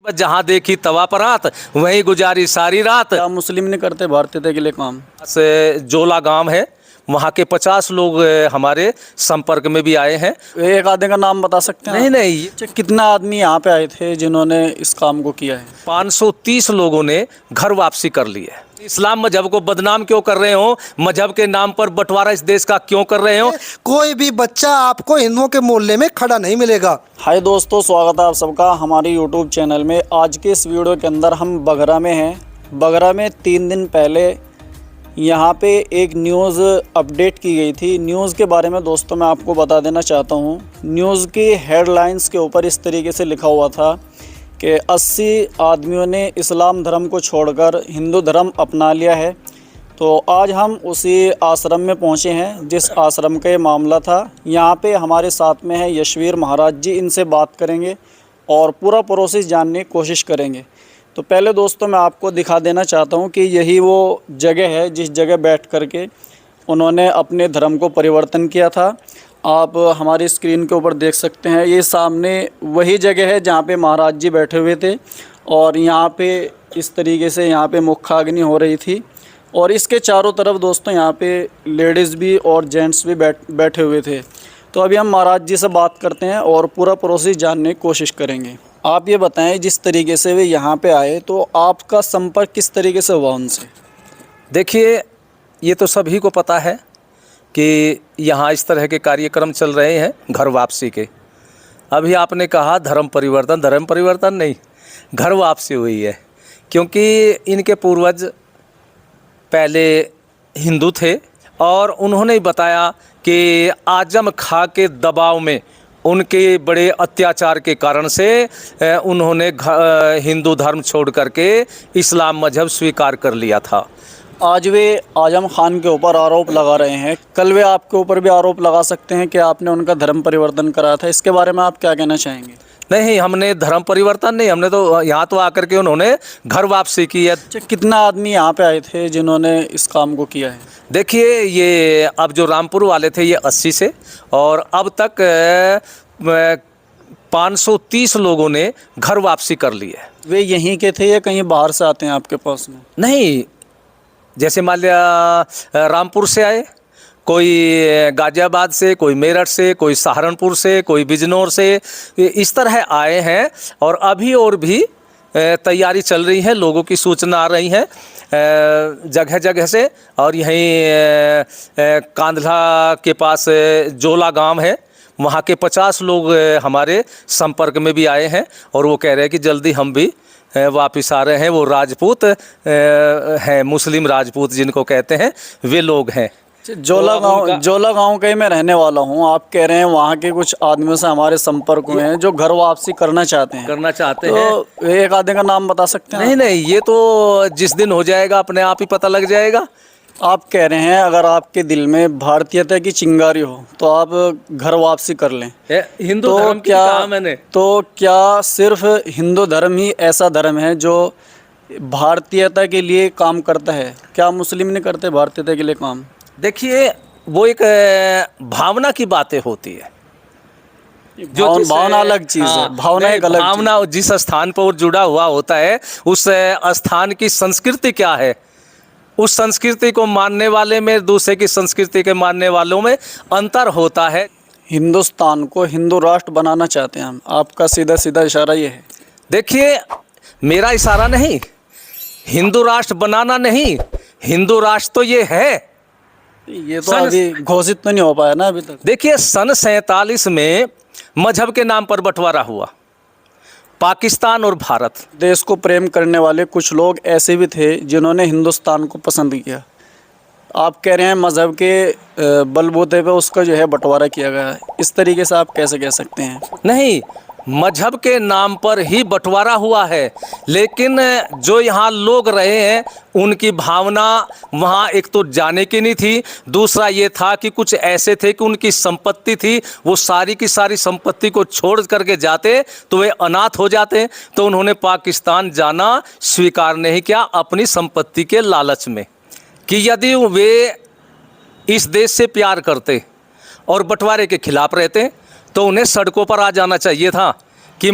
जहाँ देखी तवा परात वहीं गुजारी सारी रात। क्या मुस्लिम नहीं करते भारतीयता के लिए काम? से जोला गांव है, वहाँ के 50 लोग हमारे संपर्क में भी आए हैं। एक आधे का नाम बता सकते हैं? नहीं नहीं, अच्छा, कितना आदमी यहाँ पे आए थे जिन्होंने इस काम को किया है? 530 लोगों ने घर वापसी कर ली है। इस्लाम मजहब को बदनाम क्यों कर रहे हो? मजहब के नाम पर बंटवारा इस देश का क्यों कर रहे हो? कोई भी बच्चा आपको हिंदुओं के मोहल्ले में खड़ा नहीं मिलेगा। हाय दोस्तों, स्वागत है आप सबका हमारे यूट्यूब चैनल में। आज के इस वीडियो के अंदर हम बगरा में हैं। बगरा में 3 दिन पहले यहाँ पे एक न्यूज़ अपडेट की गई थी। न्यूज़ के बारे में दोस्तों मैं आपको बता देना चाहता हूँ। न्यूज़ की हेडलाइंस के ऊपर इस तरीके से लिखा हुआ था कि 80 आदमियों ने इस्लाम धर्म को छोड़कर हिंदू धर्म अपना लिया है। तो आज हम उसी आश्रम में पहुँचे हैं जिस आश्रम का ये मामला था। यहाँ पे हमारे साथ में है यशवीर महाराज जी। इनसे बात करेंगे और पूरा प्रोसेस जानने की कोशिश करेंगे। तो पहले दोस्तों मैं आपको दिखा देना चाहता हूँ कि यही वो जगह है जिस जगह बैठ कर के उन्होंने अपने धर्म को परिवर्तन किया था। आप हमारी स्क्रीन के ऊपर देख सकते हैं, ये सामने वही जगह है जहाँ पे महाराज जी बैठे हुए थे और यहाँ पे इस तरीके से यहाँ पे मुखाग्नि हो रही थी। और इसके चारों तरफ दोस्तों यहाँ पे लेडीज़ भी और जेंट्स भी बैठे हुए थे। तो अभी हम महाराज जी से बात करते हैं और पूरा प्रोसेस जानने की कोशिश करेंगे। आप ये बताएं, जिस तरीके से वे यहाँ पे आए तो आपका संपर्क किस तरीके से हुआ उनसे? देखिए, ये तो सभी को पता है कि यहाँ इस तरह के कार्यक्रम चल रहे हैं घर वापसी के। अभी आपने कहा धर्म परिवर्तन नहीं, घर वापसी हुई है। क्योंकि इनके पूर्वज पहले हिंदू थे और उन्होंने बताया कि आजम खां के दबाव में, उनके बड़े अत्याचार के कारण से उन्होंने हिंदू धर्म छोड़ करके इस्लाम मजहब स्वीकार कर लिया था। आज वे आजम खान के ऊपर आरोप लगा रहे हैं, कल वे आपके ऊपर भी आरोप लगा सकते हैं कि आपने उनका धर्म परिवर्तन करा था। इसके बारे में आप क्या कहना चाहेंगे? नहीं, हमने धर्म परिवर्तन नहीं, हमने तो यहाँ तो आकर के उन्होंने घर वापसी की है। कितना आदमी यहाँ पे आए थे जिन्होंने इस काम को किया है? देखिए, ये अब जो रामपुर वाले थे ये 80 से, और अब तक 530 लोगों ने घर वापसी कर ली है। वे यहीं के थे या कहीं बाहर से आते हैं आपके पास में? नहीं, जैसे मान लिया रामपुर से आए, कोई गाजियाबाद से, कोई मेरठ से, कोई सहारनपुर से, कोई बिजनौर से, इस तरह आए हैं। और अभी और भी तैयारी चल रही है, लोगों की सूचना आ रही है जगह जगह से। और यहीं कांधला के पास जोला गांव है, वहाँ के 50 लोग हमारे संपर्क में भी आए हैं और वो कह रहे हैं कि जल्दी हम भी वापस आ रहे हैं। वो राजपूत हैं, मुस्लिम राजपूत जिनको कहते हैं, वे लोग हैं। जोला गांव का ही मैं रहने वाला हूं। आप कह रहे हैं वहां के कुछ आदमियों से हमारे संपर्क में हैं जो घर वापसी करना चाहते हैं। तो एक आधे का नाम बता सकते हैं? नहीं, ये तो जिस दिन हो जाएगा अपने आप ही पता लग जाएगा। आप कह रहे हैं अगर आपके दिल में भारतीयता की चिंगारी हो तो आप घर वापसी कर लें। हिंदू तो धर्म क्या कहा मैंने? तो क्या सिर्फ हिंदू धर्म ही ऐसा धर्म है जो भारतीयता के लिए काम करता है? क्या मुस्लिम नहीं करते भारतीयता के लिए काम? देखिए, वो एक भावना की बातें होती है। जो भावना अलग चीज है, भावना एक अलग। भावना जिस स्थान पर जुड़ा हुआ होता है, उस स्थान की संस्कृति क्या है, उस संस्कृति को मानने वाले में दूसरे की संस्कृति के मानने वालों में अंतर होता है। हिंदुस्तान को हिंदू राष्ट्र बनाना चाहते हैं हम। आपका सीधा सीधा इशारा ये है? देखिए, मेरा इशारा नहीं, हिंदू राष्ट्र बनाना नहीं, हिंदू राष्ट्र तो ये है। ये तो अभी घोषित तो नहीं हो पाया ना अभी तक। देखिए, सन 47 में मजहब के नाम पर बंटवारा हुआ, पाकिस्तान और भारत। देश को प्रेम करने वाले कुछ लोग ऐसे भी थे जिन्होंने हिंदुस्तान को पसंद किया। आप कह रहे हैं मज़हब के बलबूते पे उसका जो है बंटवारा किया गया है, इस तरीके से आप कैसे कह सकते हैं? नहीं, मजहब के नाम पर ही बंटवारा हुआ है, लेकिन जो यहाँ लोग रहे हैं उनकी भावना वहाँ एक तो जाने की नहीं थी, दूसरा ये था कि कुछ ऐसे थे कि उनकी संपत्ति थी, वो सारी की सारी संपत्ति को छोड़ करके जाते तो वे अनाथ हो जाते। तो उन्होंने पाकिस्तान जाना स्वीकार नहीं किया अपनी संपत्ति के लालच में, कि यदि वे इस देश से प्यार करते और बंटवारे के खिलाफ रहते तो उन्हें सड़कों पर आ जाना चाहिए था कि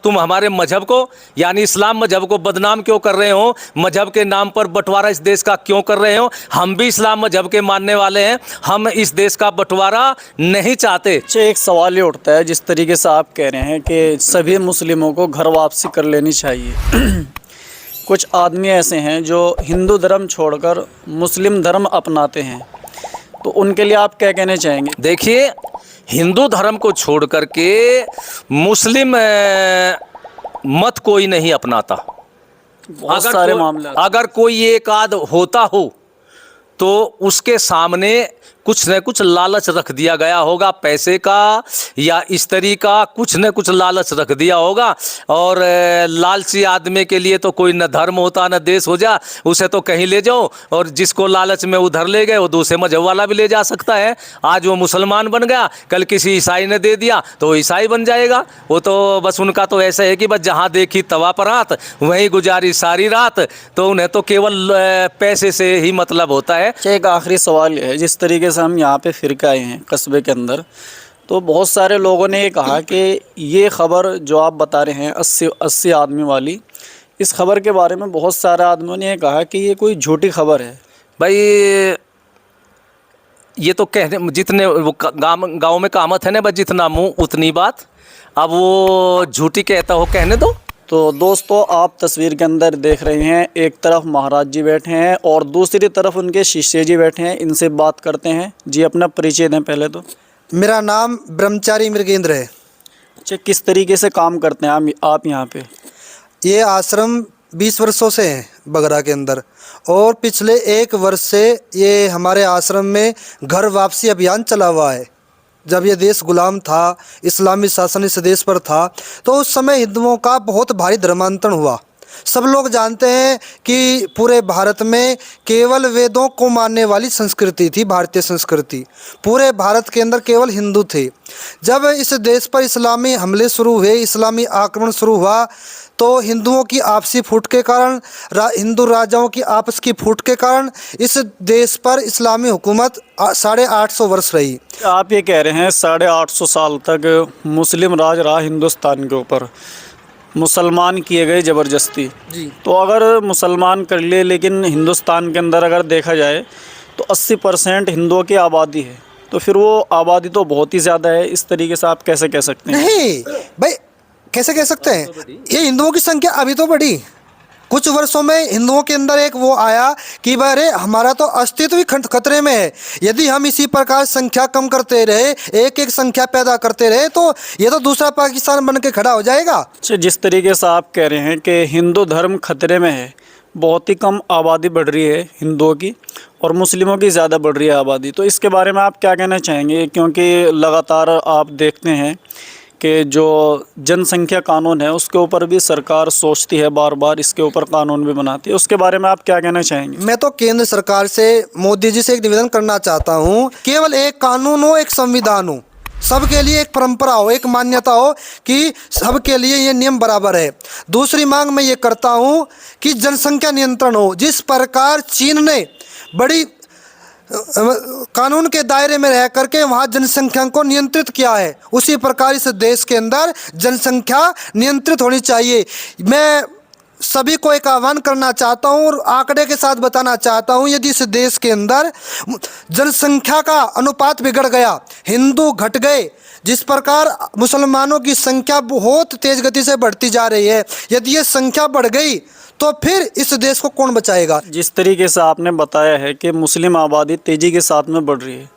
तुम हमारे मजहब को यानी इस्लाम मजहब को बदनाम क्यों कर रहे हो, मजहब के नाम पर बंटवारा इस देश का क्यों कर रहे हो। हम भी इस्लाम मजहब के मानने वाले हैं, हम इस देश का बंटवारा नहीं चाहते। अच्छा, एक सवाल ये उठता है, जिस तरीके से आप कह रहे हैं कि सभी मुस्लिमों को घर वापसी कर लेनी चाहिए कुछ आदमी ऐसे हैं जो हिंदू धर्म छोड़कर मुस्लिम धर्म अपनाते हैं, तो उनके लिए आप क्या कहना चाहेंगे? देखिए, हिंदू धर्म को छोड़ करके मुस्लिम मत कोई नहीं अपनाता। बहुत सारे मामले अगर कोई एक आध होता हो तो उसके सामने कुछ न कुछ लालच रख दिया गया होगा, पैसे का या स्त्री का, कुछ न कुछ लालच रख दिया होगा। और लालची आदमी के लिए तो कोई न धर्म होता न देश हो जा, उसे तो कहीं ले जाओ, और जिसको लालच में उधर ले गए वो दूसरे मजहब वाला भी ले जा सकता है। आज वो मुसलमान बन गया, कल किसी ईसाई ने दे दिया तो ईसाई बन जाएगा। वो तो बस उनका तो ऐसा है कि बस जहाँ देखी तवा परात वहीं गुजारी सारी रात, तो उन्हें तो केवल पैसे से ही मतलब होता है। एक आखिरी सवाल है, जिस तरीके से हम यहाँ पे फिर के आए हैं कस्बे के अंदर, तो बहुत सारे लोगों ने ये कहा कि ये ख़बर जो आप बता रहे हैं 80 आदमी वाली, इस खबर के बारे में बहुत सारे आदमियों ने ये कहा कि ये कोई झूठी खबर है। भाई ये तो कहने जितने वो गाँव में कहावत है ना, बस जितना मुँह उतनी बात। अब वो झूठी कहता हो, कहने दो। तो दोस्तों, आप तस्वीर के अंदर देख रहे हैं, एक तरफ महाराज जी बैठे हैं और दूसरी तरफ उनके शिष्य जी बैठे हैं। इनसे बात करते हैं। जी, अपना परिचय दें पहले तो। मेरा नाम ब्रह्मचारी मृगेंद्र है। अच्छा, किस तरीके से काम करते हैं आप यहाँ पे? ये आश्रम 20 वर्षों से है बगरा के अंदर, और पिछले 1 वर्ष से ये हमारे आश्रम में घर वापसी अभियान चला हुआ है। जब ये देश गुलाम था, इस्लामी शासन इस देश पर था, तो उस समय हिंदुओं का बहुत भारी धर्मांतरण हुआ। सब लोग जानते हैं कि पूरे भारत में केवल वेदों को मानने वाली संस्कृति थी, भारतीय संस्कृति। पूरे भारत के अंदर केवल हिंदू थे। जब इस देश पर इस्लामी हमले शुरू हुए, इस्लामी आक्रमण शुरू हुआ, तो हिंदुओं की आपसी फूट के कारण, हिंदू राजाओं की आपस की फूट के कारण इस देश पर इस्लामी हुकूमत 850 वर्ष रही। आप ये कह रहे हैं 850 साल तक मुस्लिम राज रहा हिंदुस्तान के ऊपर, मुसलमान किए गए ज़बरदस्ती। जी। तो अगर मुसलमान कर लिए, लेकिन हिंदुस्तान के अंदर अगर देखा जाए तो 80% हिंदुओं की आबादी है, तो फिर वो आबादी तो बहुत ही ज़्यादा है। इस तरीके से आप कैसे कह सकते हैं? नहीं भाई, कैसे कह सकते हैं? ये हिंदुओं की संख्या अभी तो बढ़ी। कुछ वर्षों में हिंदुओं के अंदर एक वो आया कि अरे हमारा तो अस्तित्व ही खतरे में है। यदि हम इसी प्रकार संख्या कम करते रहे, एक एक संख्या पैदा करते रहे, तो ये तो दूसरा पाकिस्तान बन के खड़ा हो जाएगा। अच्छा, जिस तरीके से आप कह रहे हैं कि हिंदू धर्म खतरे में है, बहुत ही कम आबादी बढ़ रही है हिंदुओं की और मुस्लिमों की ज़्यादा बढ़ रही है आबादी, तो इसके बारे में आप क्या कहना चाहेंगे? क्योंकि लगातार आप देखते हैं कि जो जनसंख्या कानून है उसके ऊपर भी सरकार सोचती है, बार बार इसके ऊपर कानून भी बनाती है, उसके बारे में आप क्या कहना चाहेंगे? मैं तो केंद्र सरकार से, मोदी जी से एक निवेदन करना चाहता हूँ, केवल एक कानून हो, एक संविधान हो, सबके लिए एक परंपरा हो, एक मान्यता हो कि सबके लिए ये नियम बराबर है। दूसरी मांग मैं ये करता हूँ कि जनसंख्या नियंत्रण हो। जिस प्रकार चीन ने बड़ी कानून के दायरे में रह करके वहाँ जनसंख्या को नियंत्रित किया है, उसी प्रकार इस देश के अंदर जनसंख्या नियंत्रित होनी चाहिए। मैं सभी को एक आह्वान करना चाहता हूँ और आंकड़े के साथ बताना चाहता हूँ, यदि इस देश के अंदर जनसंख्या का अनुपात बिगड़ गया, हिंदू घट गए, जिस प्रकार मुसलमानों की संख्या बहुत तेज गति से बढ़ती जा रही है, यदि ये संख्या बढ़ गई तो फिर इस देश को कौन बचाएगा? जिस तरीके से आपने बताया है कि मुस्लिम आबादी तेजी के साथ में बढ़ रही है,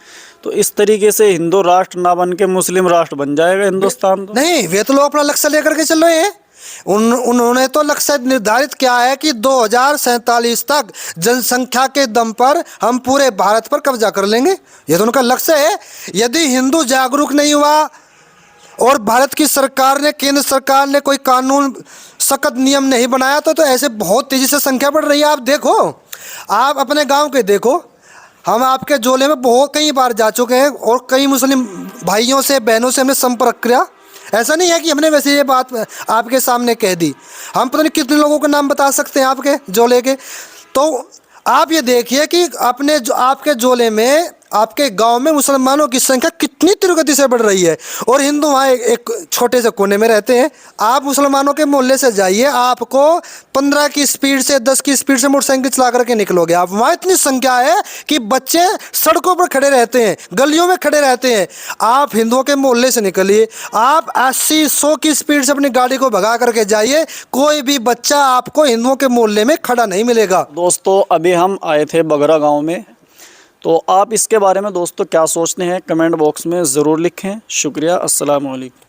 तो इस तरीके से हिंदू राष्ट्र ना बन के मुस्लिम राष्ट्र बन जाएगा हिंदुस्तान? तो नहीं, वे तो लोग अपना लक्ष्य लेकर के चल रहे हैं। उन्होंने तो लक्ष्य निर्धारित किया है कि 2047 तक जनसंख्या के दम पर हम पूरे भारत पर कब्जा कर लेंगे। ये तो उनका लक्ष्य है। यदि हिंदू जागरूक नहीं हुआ और भारत की सरकार ने, केंद्र सरकार ने कोई कानून, सख्त नियम नहीं बनाया, तो ऐसे बहुत तेजी से संख्या बढ़ रही है। आप देखो, आप अपने गांव के देखो, हम आपके जोले में बहुत कई बार जा चुके हैं और कई मुस्लिम भाइयों से, बहनों से हमने संपर्क किया। ऐसा नहीं है कि हमने वैसे ये बात आपके सामने कह दी। हम पता नहीं कितने लोगों के नाम बता सकते हैं आपके जोले के। तो आप ये देखिए कि आपके जोले में आपके गांव में मुसलमानों की संख्या कितनी तीव्र गति से बढ़ रही है और हिंदू वहाँ एक छोटे से कोने में रहते हैं। आप मुसलमानों के मोहल्ले से जाइए, आपको 15 की स्पीड से 10 की स्पीड से मोटरसाइकिल चला करके निकलोगे आप। वहाँ इतनी संख्या है कि बच्चे सड़कों पर खड़े रहते हैं, गलियों में खड़े रहते हैं। आप हिंदुओं के मोहल्ले से निकलिए, आप 80-100 की स्पीड से अपनी गाड़ी को भगा करके जाइए, कोई भी बच्चा आपको हिंदुओं के मोहल्ले में खड़ा नहीं मिलेगा। दोस्तों अभी हम आए थे बगरा गांव में, तो आप इसके बारे में दोस्तों क्या सोचते हैं कमेंट बॉक्स में ज़रूर लिखें। शुक्रिया, अस्सलाम वालेकुम।